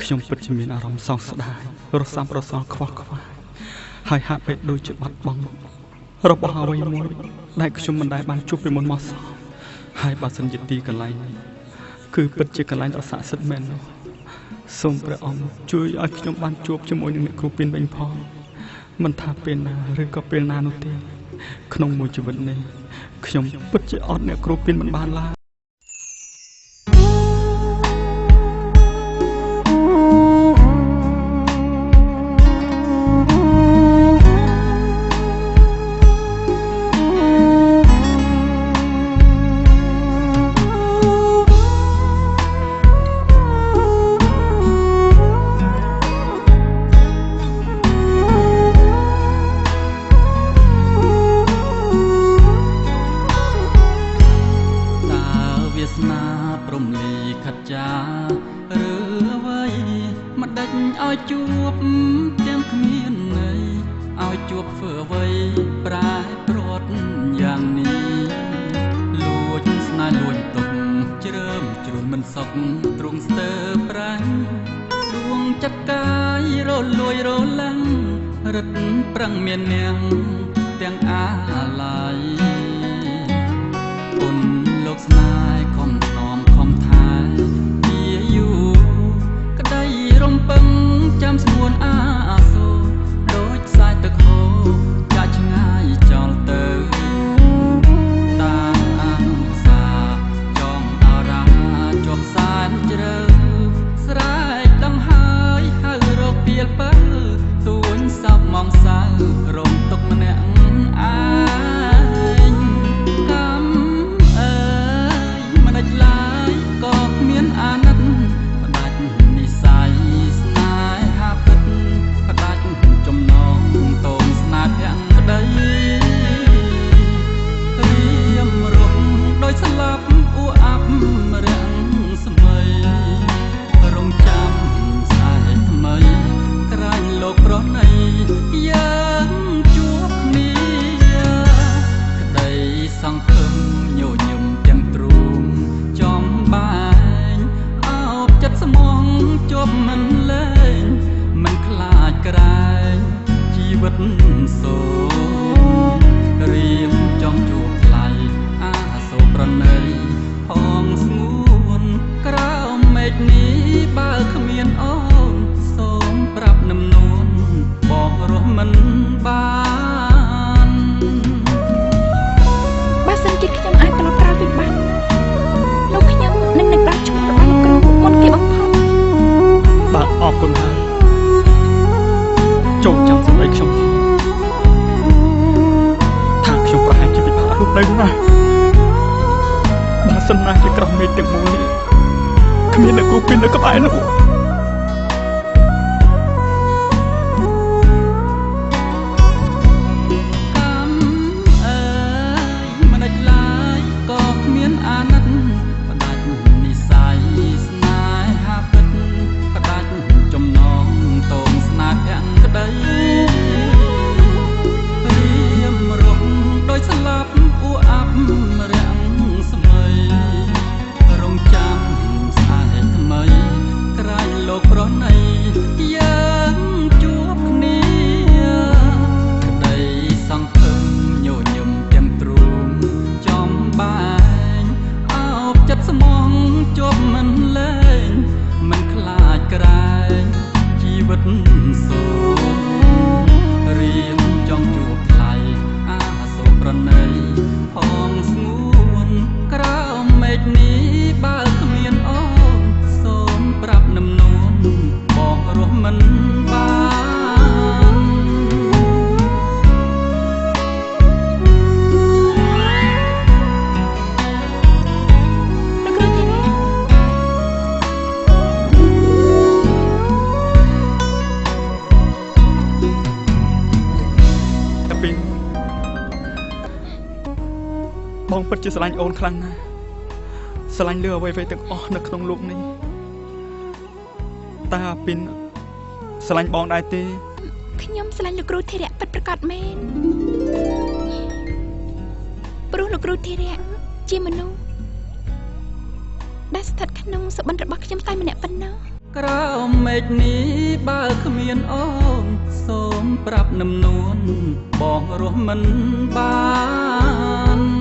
ខ្ញុំពិតជាមានអារម្មណ៍សោកស្ដាយរសាំប្រសល់ខ្វល់ខ្វាយហើយហាក់បីដូចជាបាត់បង់របស់អ្វីមួយដែលខ្ញុំមិនដែលបានជួបពីមុនមកសោះហើយបើសិនជាទីកន្លែងនេះគឺពិតជាកន្លែងដ៏ស័ក្តិសិទ្ធិមែននោះសូមព្រះអង្គជួយឲ្យខ្ញុំបានជួបជាមួយនឹងអ្នកគ្រូពីនវិញផងមិនថាពេលណាឬក៏ពេលណានោះទេក្នុងមួយជីវិតនេះខ្ញុំពិតជាអត់អ្នកគ្រូពីនមិនបានឡើយបងពិតជាស្រឡាញ់អូនខ្លាំងណាស់ស្រឡាញ់លើអ្វីៗទាំងអស់នៅក្នុងលោកនេះតើអាពីនស្រឡាញ់បងដែរទេខ្ញុំស្រឡាញ់លោកគ្រូធីរៈពិតប្រាកដមែនព្រោះលោកគ្រូធីរៈជាមនុស្សដែលស្ថិតក្នុងសុបិនរបស់ខ្ញុំតែម្នាក់ប៉ុណ្ណោះ ក្រោមមេឃនេះបើគ្មានអូនសូមប្រាប់នឹមនួនបងរស់មិនបាន